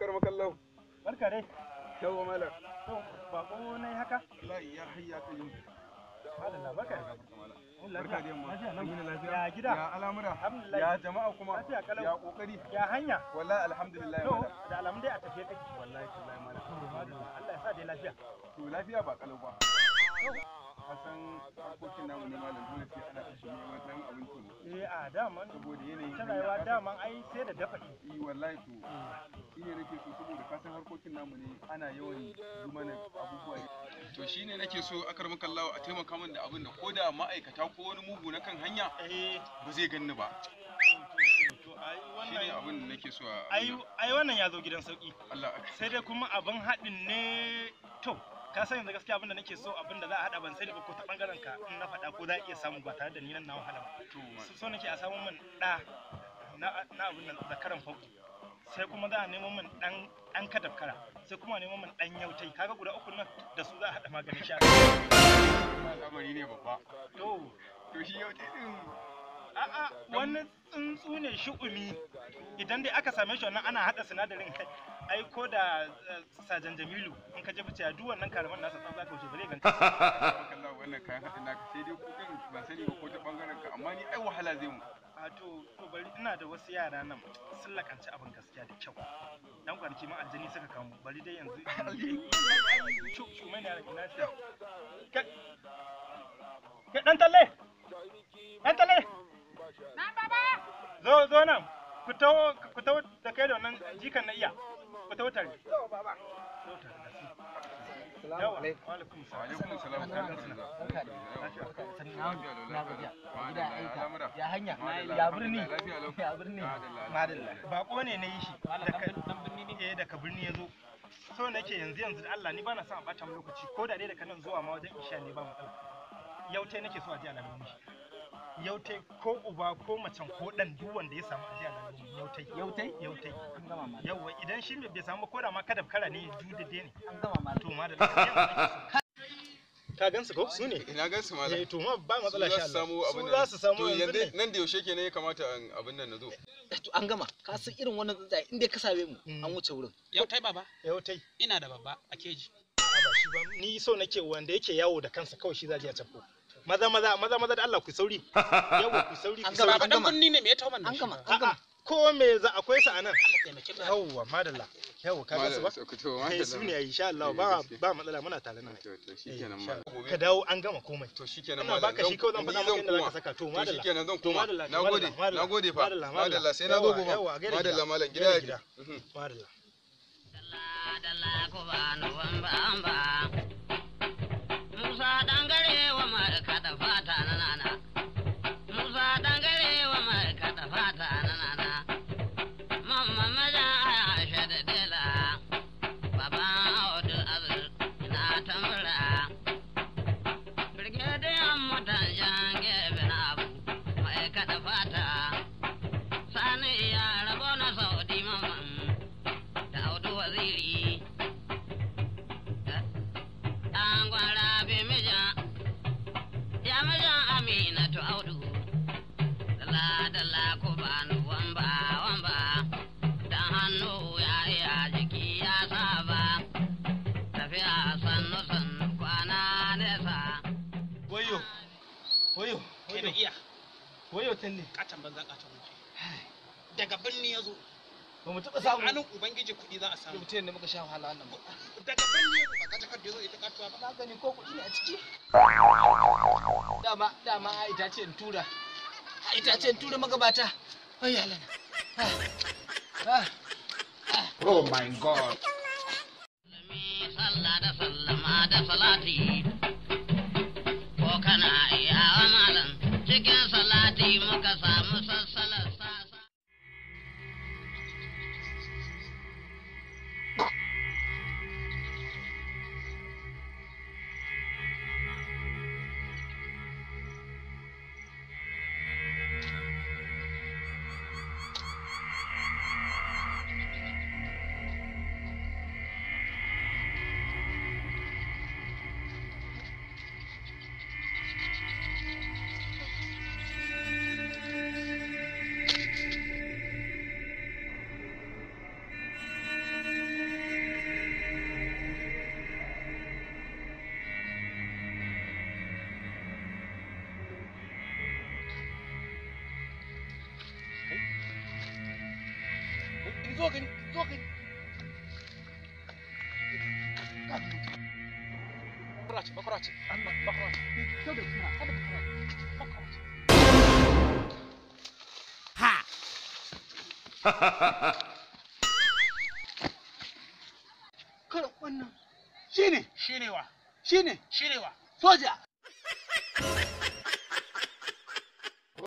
akar makallau. Barka dai. Yawa malam. To bako ne haka? Wallahi ya hayya ka yi. Madalla barka da Barka da yamma. Lafiya. Ya gida. Ya al'amura. Alhamdulillah. Ya jama'a kuma. Lafiya kalau. Ya kokari. Ya hanya. Wallahi alhamdulillah To malam. da alamun dai a tafiye kake. Wallahi tallahi malam. Madalla Allah ya sa dai lafiya. To lafiya ba kalau ba. Kasan harkokin namu ne malam dole sai ana tashi neman dan abinci ne. A daman Saboda yanayin ta rayuwa daman ai sai da dafa wallahi to shine nake so saboda kasan harkokin namu ne ana yawan mana abubuwa. To shine nake so akar makallawa a taimaka min da abin da koda ma'aikata ko wani mugu na kan hanya ba zai ganni ba. To ai wannan Shine abin da nake so ai wannan ya zo gidan sauki. Allah sai dai kuma abin haɗin ne to ka san yanzu gaskiya abinda nake so abinda za a hada ban sani ba ko ta bangaren ka in na faɗa ko za a iya samu ba tare da ni nan na wahala ba so nake a samu min da na abin nan zakaran fauki sai kuma za a nemo min dan kadafkara sai kuma a nemo min dan yautai kaga guda uku nan da su za a hada maganin sha al'amari ne babba to shi yautai din a'a wani tsuntsu ne shu'umi idan dai aka same shi wannan ana hada sinadarin ai ko da sajan Jamilu in ka je fice duk wannan karaman nasa tsaf zaka wuce bare ganka Allah wannan kayan hadin naka sai dai kudin ban sani ba ko ta bangaren ka amma ni ai wahala zai mu a to bari ina da wasu yara nan sun lakanci abin gaskiya da kyau dan kwanaki ma aljani suka kamo bari dai yanzu cu mai da ina sai ka dan talle na baba zo nan ku tawo da kai da wannan jikan na iya ku tawo tare to baba Assalamu alaikum. Wa alaikum salam. Ya hanya. Ya birni. Ya birni. Madalla. Bako ne na yi shi. Daga birni ya zo. So nake yanzu da Allah ni bana son a bata mu lokaci ko da dai daga nan zuwa ma wajen isha ne ba matsala. Yautai nake so a ji alamun shi. Yautai ko uba ko macen ko dan duk wanda ya samu ajiya na yautai An gama ma. yawa idan shi bai samu ko da ma kada kara ne dudade ne An gama ma. to ma da ka gansu ko su ne ina gansu malam to ma ba matsala sha Allah su za su samu yanzu nan da yaushe kenan ya kamata abin nan nazo To an gama. Ka san irin wannan tsuntsaye inda ka same mu an wuce wurin. Yautai baba, yautai ina da babba a keji. ba shi ba ni so nake wanda yake yawo da kansa kawai shi za a tafko maza da Allah ku sauri yawa ku sauri An ku gama, sauri Baba dan binni ne me ya tawo man? An gama. ko me za akwai sa anan Allah taimake mu. yawwa madalla yawwa ka gasu ba su ne insha Allah ba matsala muna tare nan to shikenan malam ka dawo an gama komai to shikenan ina malam baka shi kawai zan faɗa maka inda zaka saka to to madalla shikenan zan to koma madalla nagode fa madalla sai na zo gobe madalla malam gida ya madalla dalla ko ba no bamba Musa dangare wa mai kada fata nana Musa dangare wa mai kada fata nana mamma maja aya shada dela baba odu azur na tamara brigade amma ta jange benabu mai kada fata sani ya rabo na saudi mamma da odu waziri angwara be meja ya meja amina to audu dala ko banu wamba dan hannu ya jiki ya saba tafiya sannu kwana nesa wayo Kai da iya. wayo talle Katan banza katan wuce. Daga binni ya zo. ba mu taɓa samu Hannun ubangiji kuɗi za a samu. Mutum ne muka sha wahala wannan ba. Daga binni ya zo ba ka takar da zo ita katuwa ba. Na gani ko kuɗi ne a ciki. Dama a itace in tura. A itace in tura magabata. Ai halana. oh my god sallah da sallama da salati ko kana iya malam cikin salati muka samu sassalar sasa zo gani zo gani bakara ce Allah bakara ce kada kuma bakara ce kada wannan shine Shirewa. shine Shirewa. soja